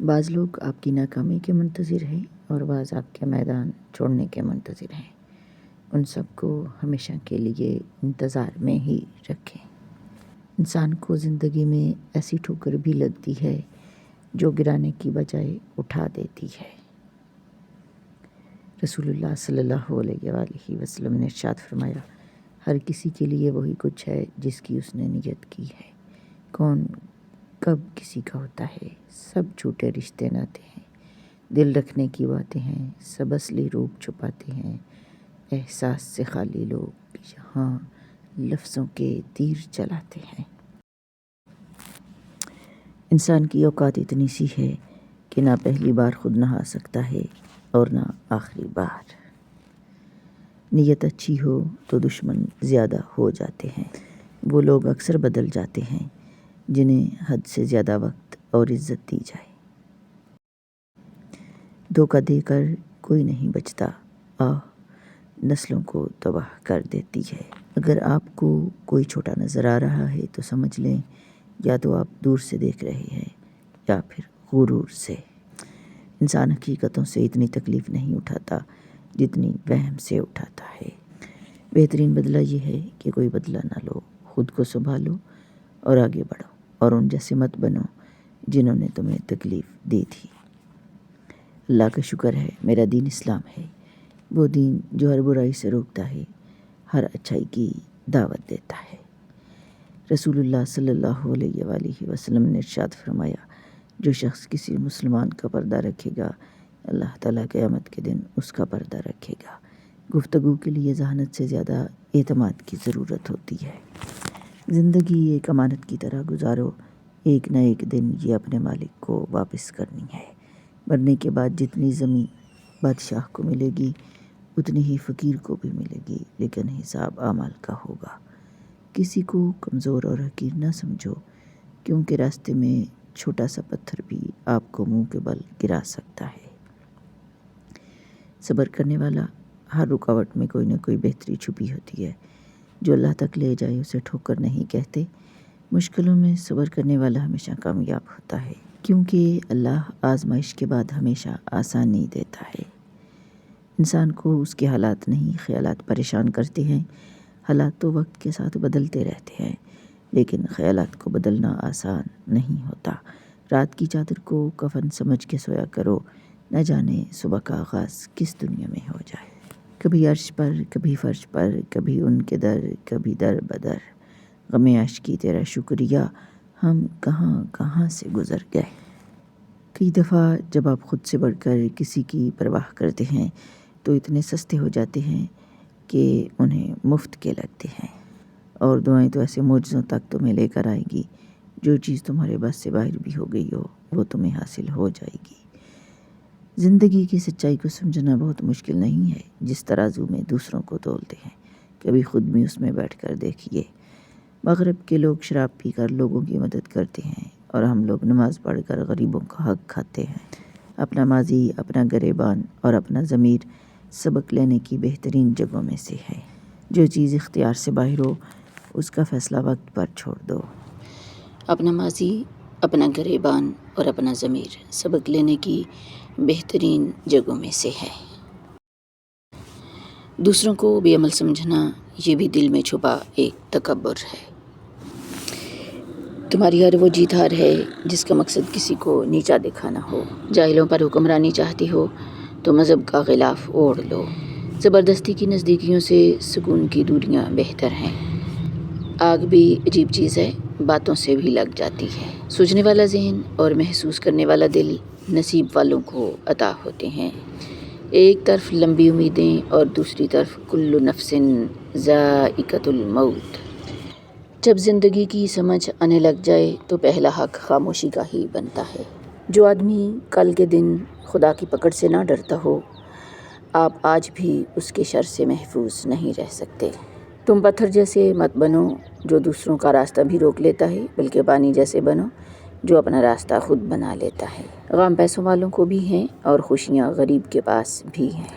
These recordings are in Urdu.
بعض لوگ آپ کی ناکامی کے منتظر ہیں اور بعض آپ کے میدان چھوڑنے کے منتظر ہیں۔ ان سب کو ہمیشہ کے لیے انتظار میں ہی رکھیں۔ انسان کو زندگی میں ایسی ٹھوکر بھی لگتی ہے جو گرانے کی بجائے اٹھا دیتی ہے۔ رسول اللہ صلی اللہ علیہ وآلہ وسلم نے ارشاد فرمایا، ہر کسی کے لیے وہی کچھ ہے جس کی اس نے نیت کی ہے۔ کون کب کسی کا ہوتا ہے؟ سب جھوٹے رشتے ناتے ہیں، دل رکھنے کی باتیں ہیں، سب اصلی روپ چھپاتے ہیں، احساس سے خالی لوگ یہاں لفظوں کے تیر چلاتے ہیں۔ انسان کی اوقات اتنی سی ہے کہ نہ پہلی بار خود نہا سکتا ہے اور نہ آخری بار۔ نیت اچھی ہو تو دشمن زیادہ ہو جاتے ہیں۔ وہ لوگ اکثر بدل جاتے ہیں جنہیں حد سے زیادہ وقت اور عزت دی جائے۔ دھوکہ دے کر کوئی نہیں بچتا، نسلوں کو تباہ کر دیتی ہے۔ اگر آپ کو کوئی چھوٹا نظر آ رہا ہے تو سمجھ لیں یا تو آپ دور سے دیکھ رہے ہیں یا پھر غرور سے۔ انسان حقیقتوں سے اتنی تکلیف نہیں اٹھاتا جتنی وہم سے اٹھاتا ہے۔ بہترین بدلہ یہ ہے کہ کوئی بدلہ نہ لو، خود کو سنبھالو اور آگے بڑھو، اور ان جیسے مت بنو جنہوں نے تمہیں تکلیف دی تھی۔ اللہ کا شکر ہے میرا دین اسلام ہے، وہ دین جو ہر برائی سے روکتا ہے، ہر اچھائی کی دعوت دیتا ہے۔ رسول اللہ صلی اللہ علیہ وآلہ وسلم نے ارشاد فرمایا، جو شخص کسی مسلمان کا پردہ رکھے گا، اللہ تعالیٰ قیامت کے دن اس کا پردہ رکھے گا۔ گفتگو کے لیے ذہانت سے زیادہ اعتماد کی ضرورت ہوتی ہے۔ زندگی ایک امانت کی طرح گزارو، ایک نہ ایک دن یہ اپنے مالک کو واپس کرنی ہے۔ مرنے کے بعد جتنی زمین بادشاہ کو ملے گی اتنی ہی فقیر کو بھی ملے گی، لیکن حساب اعمال کا ہوگا۔ کسی کو کمزور اور حقیر نہ سمجھو، کیونکہ راستے میں چھوٹا سا پتھر بھی آپ کو منہ کے بل گرا سکتا ہے۔ صبر کرنے والا، ہر رکاوٹ میں کوئی نہ کوئی بہتری چھپی ہوتی ہے۔ جو اللہ تک لے جائے اسے ٹھوکر نہیں کہتے۔ مشکلوں میں صبر کرنے والا ہمیشہ کامیاب ہوتا ہے، کیونکہ اللہ آزمائش کے بعد ہمیشہ آسانی دیتا ہے۔ انسان کو اس کے حالات نہیں خیالات پریشان کرتے ہیں۔ حالات تو وقت کے ساتھ بدلتے رہتے ہیں، لیکن خیالات کو بدلنا آسان نہیں ہوتا۔ رات کی چادر کو کفن سمجھ کے سویا کرو، نہ جانے صبح کا آغاز کس دنیا میں ہو جائے۔ کبھی عرش پر، کبھی فرش پر، کبھی ان کے در، کبھی در بدر۔ غم عاشقی تیرا شکریہ، ہم کہاں کہاں سے گزر گئے۔ کئی دفعہ جب آپ خود سے بڑھ کر کسی کی پرواہ کرتے ہیں تو اتنے سستے ہو جاتے ہیں کہ انہیں مفت کے لگتے ہیں، اور دعائیں تو ایسے معجزوں تک تمہیں لے کر آئے گی، جو چیز تمہارے بس سے باہر بھی ہو گئی ہو وہ تمہیں حاصل ہو جائے گی۔ زندگی کی سچائی کو سمجھنا بہت مشکل نہیں ہے۔ جس ترازو میں دوسروں کو تولتے ہیں، کبھی خود بھی اس میں بیٹھ کر دیکھیے۔ مغرب کے لوگ شراب پی کر لوگوں کی مدد کرتے ہیں، اور ہم لوگ نماز پڑھ کر غریبوں کا حق کھاتے ہیں۔ اپنا ماضی، اپنا گریبان اور اپنا ضمیر سبق لینے کی بہترین جگہوں میں سے ہے۔ جو چیز اختیار سے باہر ہو اس کا فیصلہ وقت پر چھوڑ دو۔ اپنا ماضی، اپنا گریبان اور اپنا ضمیر سبق لینے کی بہترین جگہوں میں سے ہے۔ دوسروں کو بے عمل سمجھنا یہ بھی دل میں چھپا ایک تکبر ہے۔ تمہاری ہر وہ جیت ہار ہے جس کا مقصد کسی کو نیچا دکھانا ہو۔ جاہلوں پر حکمرانی چاہتی ہو تو مذہب کا غلاف اوڑھ لو۔ زبردستی کی نزدیکیوں سے سکون کی دوریاں بہتر ہیں۔ آگ بھی عجیب چیز ہے، باتوں سے بھی لگ جاتی ہے۔ سوچنے والا ذہن اور محسوس کرنے والا دل نصیب والوں کو عطا ہوتے ہیں۔ ایک طرف لمبی امیدیں اور دوسری طرف کل نفس ذائقۃ الموت۔ جب زندگی کی سمجھ آنے لگ جائے تو پہلا حق خاموشی کا ہی بنتا ہے۔ جو آدمی کل کے دن خدا کی پکڑ سے نہ ڈرتا ہو، آپ آج بھی اس کے شر سے محفوظ نہیں رہ سکتے۔ تم پتھر جیسے مت بنو جو دوسروں کا راستہ بھی روک لیتا ہے، بلکہ پانی جیسے بنو جو اپنا راستہ خود بنا لیتا ہے۔ غم پیسوں والوں کو بھی ہیں اور خوشیاں غریب کے پاس بھی ہیں۔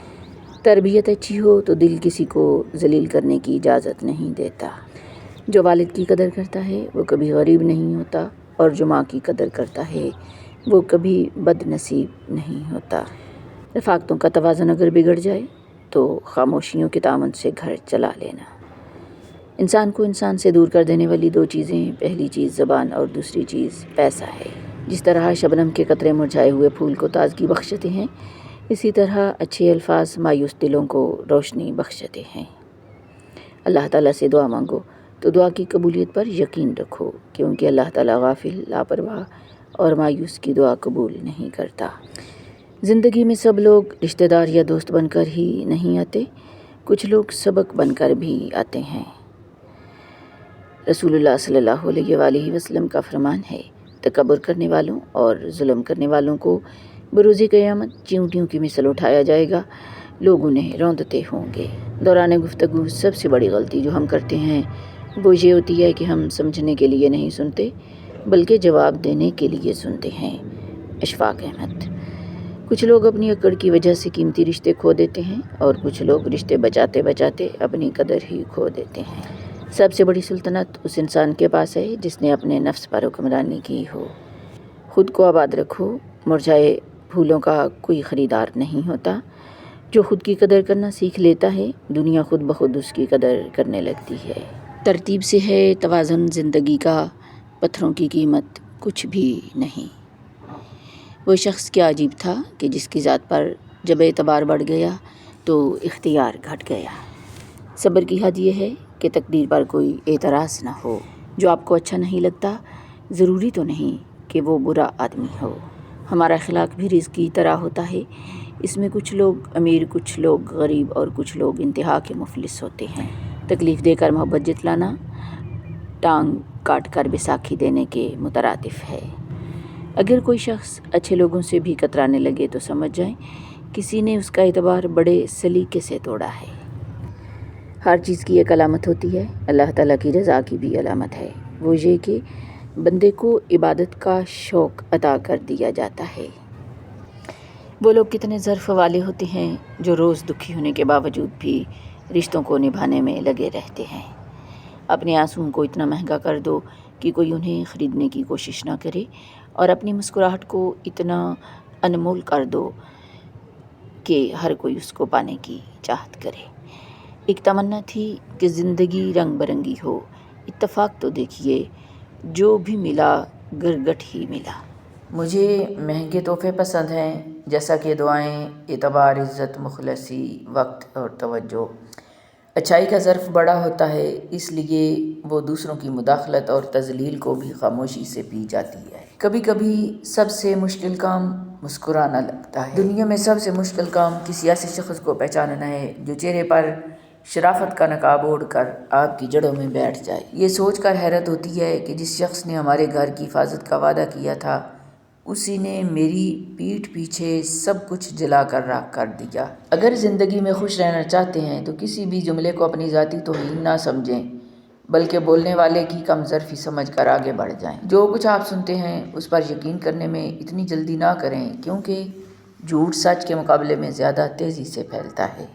تربیت اچھی ہو تو دل کسی کو ذلیل کرنے کی اجازت نہیں دیتا۔ جو والد کی قدر کرتا ہے وہ کبھی غریب نہیں ہوتا، اور جو ماں کی قدر کرتا ہے وہ کبھی بد نصیب نہیں ہوتا۔ رفاقتوں کا توازن اگر بگڑ جائے تو خاموشیوں کے دامن سے گھر چلا لینا۔ انسان کو انسان سے دور کر دینے والی دو چیزیں، پہلی چیز زبان اور دوسری چیز پیسہ ہے۔ جس طرح شبنم کے قطرے مرجھائے ہوئے پھول کو تازگی بخشتے ہیں، اسی طرح اچھے الفاظ مایوس دلوں کو روشنی بخشتے ہیں۔ اللہ تعالیٰ سے دعا مانگو تو دعا کی قبولیت پر یقین رکھو، کیونکہ اللہ تعالیٰ غافل، لاپرواہ اور مایوس کی دعا قبول نہیں کرتا۔ زندگی میں سب لوگ رشتہ دار یا دوست بن کر ہی نہیں آتے، کچھ لوگ سبق بن کر بھی آتے ہیں۔ رسول اللہ صلی اللہ علیہ وآلہ وسلم کا فرمان ہے، تکبر کرنے والوں اور ظلم کرنے والوں کو بروز قیامت چیونٹیوں کی مثل اٹھایا جائے گا، لوگ انہیں روندتے ہوں گے۔ دوران گفتگو سب سے بڑی غلطی جو ہم کرتے ہیں وہ یہ ہوتی ہے کہ ہم سمجھنے کے لیے نہیں سنتے بلکہ جواب دینے کے لیے سنتے ہیں۔ اشفاق احمد۔ کچھ لوگ اپنی اکڑ کی وجہ سے قیمتی رشتے کھو دیتے ہیں اور کچھ لوگ رشتے بچاتے بچاتے اپنی قدر ہی کھو دیتے ہیں۔ سب سے بڑی سلطنت اس انسان کے پاس ہے جس نے اپنے نفس پر حکمرانی کی ہو۔ خود کو آباد رکھو، مرجھائے پھولوں کا کوئی خریدار نہیں ہوتا۔ جو خود کی قدر کرنا سیکھ لیتا ہے، دنیا خود بخود اس کی قدر کرنے لگتی ہے۔ ترتیب سے ہے توازن زندگی کا، پتھروں کی قیمت کچھ بھی نہیں۔ وہ شخص کیا عجیب تھا کہ جس کی ذات پر جب اعتبار بڑھ گیا تو اختیار گھٹ گیا۔ صبر کی حد یہ ہے کہ تقدیر پر کوئی اعتراض نہ ہو۔ جو آپ کو اچھا نہیں لگتا، ضروری تو نہیں کہ وہ برا آدمی ہو۔ ہمارا اخلاق بھی رزق کی طرح ہوتا ہے، اس میں کچھ لوگ امیر، کچھ لوگ غریب اور کچھ لوگ انتہا کے مفلس ہوتے ہیں۔ تکلیف دے کر محبت جتلانا ٹانگ کاٹ کر بیساکھی دینے کے مترادف ہے۔ اگر کوئی شخص اچھے لوگوں سے بھی کترانے لگے تو سمجھ جائیں کسی نے اس کا اعتبار بڑے سلیقے سے توڑا ہے۔ ہر چیز کی ایک علامت ہوتی ہے، اللہ تعالیٰ کی رضا کی بھی علامت ہے، وہ یہ کہ بندے کو عبادت کا شوق عطا کر دیا جاتا ہے۔ وہ لوگ کتنے ظرف والے ہوتے ہیں جو روز دکھی ہونے کے باوجود بھی رشتوں کو نبھانے میں لگے رہتے ہیں۔ اپنے آنسوؤں کو اتنا مہنگا کر دو کہ کوئی انہیں خریدنے کی کوشش نہ کرے، اور اپنی مسکراہٹ کو اتنا انمول کر دو کہ ہر کوئی اس کو پانے کی چاہت کرے۔ ایک تمنا تھی کہ زندگی رنگ برنگی ہو، اتفاق تو دیکھیے جو بھی ملا گرگٹ ہی ملا۔ مجھے مہنگے تحفے پسند ہیں، جیسا کہ دعائیں، اعتبار، عزت، مخلصی، وقت اور توجہ۔ اچھائی کا ظرف بڑا ہوتا ہے، اس لیے وہ دوسروں کی مداخلت اور تذلیل کو بھی خاموشی سے پی جاتی ہے۔ کبھی کبھی سب سے مشکل کام مسکرانا لگتا ہے۔ دنیا میں سب سے مشکل کام کسی ایسے شخص کو پہچاننا ہے جو چہرے پر شرافت کا نقاب اوڑھ کر آپ کی جڑوں میں بیٹھ جائے۔ یہ سوچ کر حیرت ہوتی ہے کہ جس شخص نے ہمارے گھر کی حفاظت کا وعدہ کیا تھا، اسی نے میری پیٹھ پیچھے سب کچھ جلا کر راکھ کر دیا۔ اگر زندگی میں خوش رہنا چاہتے ہیں تو کسی بھی جملے کو اپنی ذاتی توہین نہ سمجھیں، بلکہ بولنے والے کی کم ظرفی سمجھ کر آگے بڑھ جائیں۔ جو کچھ آپ سنتے ہیں اس پر یقین کرنے میں اتنی جلدی نہ کریں، کیونکہ جھوٹ سچ کے مقابلے میں زیادہ تیزی سے پھیلتا ہے۔